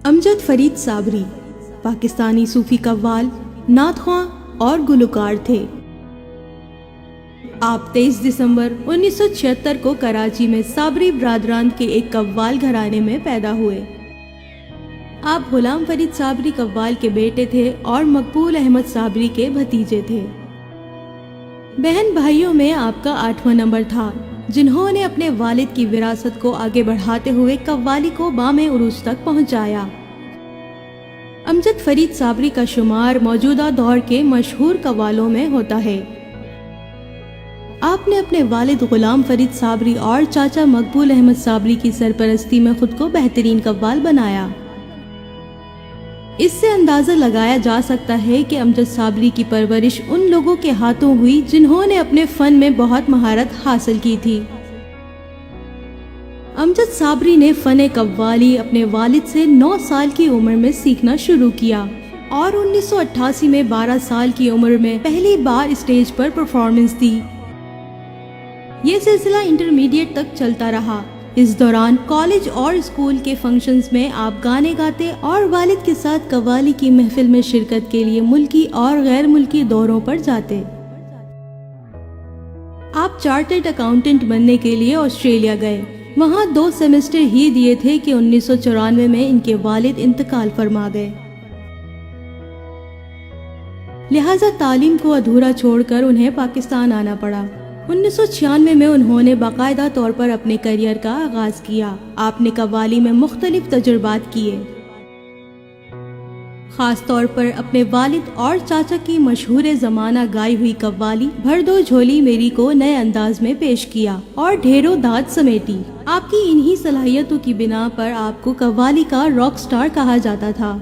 امجد فرید صابری پاکستانی صوفی قوال، نعت خواں اور گلوکار تھے۔ آپ 23 دسمبر 1976 کو کراچی میں صابری برادران کے ایک قوال گھرانے میں پیدا ہوئے۔ آپ غلام فرید صابری قوال کے بیٹے تھے اور مقبول احمد صابری کے بھتیجے تھے۔ بہن بھائیوں میں آپ کا 8واں نمبر تھا، جنہوں نے اپنے والد کی وراثت کو آگے بڑھاتے ہوئے قوالی کو بام عروج تک پہنچایا۔ امجد فرید صابری کا شمار موجودہ دور کے مشہور قوالوں میں ہوتا ہے۔ آپ نے اپنے والد غلام فرید صابری اور چاچا مقبول احمد صابری کی سرپرستی میں خود کو بہترین قوال بنایا۔ اس سے اندازہ لگایا جا سکتا ہے کہ امجد صابری کی پرورش ان لوگوں کے ہاتھوں ہوئی جنہوں نے اپنے فن میں بہت مہارت حاصل کی تھی۔ امجد صابری نے فن قوالی اپنے والد سے 9 سال کی عمر میں سیکھنا شروع کیا اور 1988 میں 12 سال کی عمر میں پہلی بار اسٹیج پر پرفارمنس دی۔ یہ سلسلہ انٹرمیڈیٹ تک چلتا رہا۔ اس دوران کالج اور اسکول کے فنکشنز میں آپ گانے گاتے اور والد کے ساتھ قوالی کی محفل میں شرکت کے لیے ملکی اور غیر ملکی دوروں پر جاتے۔ آپ چارٹرڈ اکاؤنٹنٹ بننے کے لیے آسٹریلیا گئے۔ وہاں 2 سیمسٹر ہی دیے تھے کہ 1994 میں ان کے والد انتقال فرما گئے، لہٰذا تعلیم کو ادھورا چھوڑ کر انہیں پاکستان آنا پڑا۔ 1996 میں انہوں نے باقاعدہ طور پر اپنے کیریئر کا آغاز کیا۔ آپ نے قوالی میں مختلف تجربات کیے، خاص طور پر اپنے والد اور چاچا کی مشہور زمانہ گائی ہوئی قوالی بھر دو جھولی میری کو نئے انداز میں پیش کیا اور ڈھیروں داد سمیٹی۔ آپ کی انہی صلاحیتوں کی بنا پر آپ کو قوالی کا راک سٹار کہا جاتا تھا۔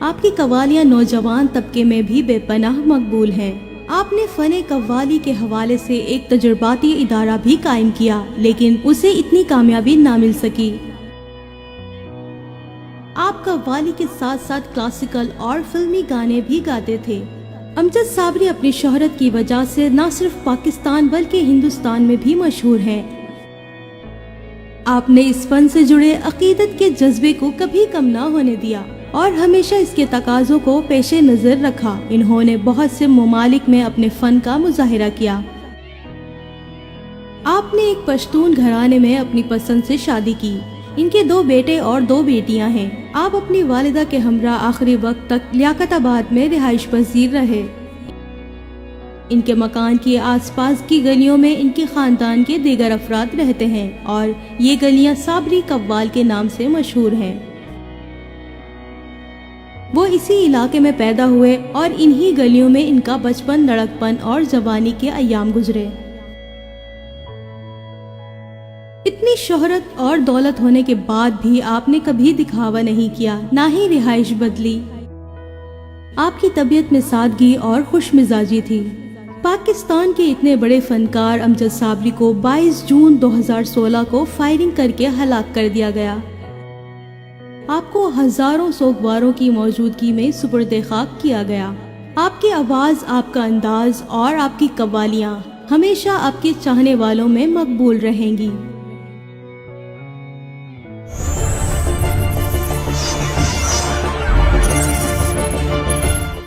آپ کی قوالیاں نوجوان طبقے میں بھی بے پناہ مقبول ہیں۔ آپ نے فن قوالی کے حوالے سے ایک تجرباتی ادارہ بھی قائم کیا، لیکن اسے اتنی کامیابی نہ مل سکی۔ آپ قوالی کے ساتھ ساتھ کلاسیکل اور فلمی گانے بھی گاتے تھے۔ امجد صابری اپنی شہرت کی وجہ سے نہ صرف پاکستان بلکہ ہندوستان میں بھی مشہور ہیں۔ آپ نے اس فن سے جڑے عقیدت کے جذبے کو کبھی کم نہ ہونے دیا اور ہمیشہ اس کے تقاضوں کو پیش نظر رکھا۔ انہوں نے بہت سے ممالک میں اپنے فن کا مظاہرہ کیا۔ آپ نے ایک پشتون گھرانے میں اپنی پسند سے شادی کی۔ ان کے 2 بیٹے اور 2 بیٹیاں ہیں۔ آپ اپنی والدہ کے ہمراہ آخری وقت تک لیاقت آباد میں رہائش پذیر رہے۔ ان کے مکان کے آس پاس کی گلیوں میں ان کے خاندان کے دیگر افراد رہتے ہیں اور یہ گلیاں صابری قوال کے نام سے مشہور ہیں۔ وہ اسی علاقے میں پیدا ہوئے اور انہی گلیوں میں ان کا بچپن، لڑکپن اور جوانی کے ایام گزرے۔ اتنی شہرت اور دولت ہونے کے بعد بھی آپ نے کبھی دکھاوا نہیں کیا، نہ ہی رہائش بدلی۔ آپ کی طبیعت میں سادگی اور خوش مزاجی تھی۔ پاکستان کے اتنے بڑے فنکار امجد صابری کو 22 جون 2016 کو فائرنگ کر کے ہلاک کر دیا گیا۔ آپ کو ہزاروں سوگواروں کی موجودگی میں سپرد خاک کیا گیا۔ آپ کی آواز، آپ کا انداز اور آپ کی قوالیاں ہمیشہ آپ کے چاہنے والوں میں مقبول رہیں گی۔